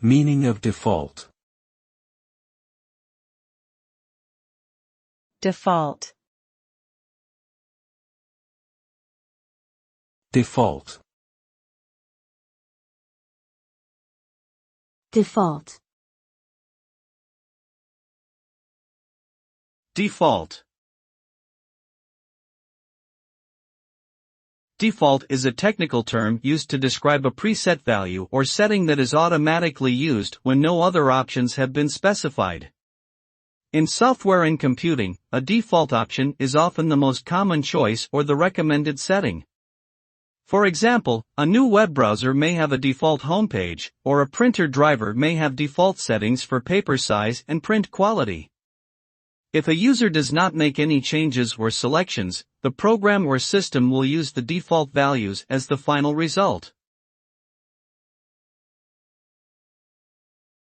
Meaning of default. Default. Default. Default. Default. Default is a technical term used to describe a preset value or setting that is automatically used when no other options have been specified. In software and computing, a default option is often the most common choice or the recommended setting. For example, a new web browser may have a default homepage, or a printer driver may have default settings for paper size and print quality. If a user does not make any changes or selections, the program or system will use the default values as the final result.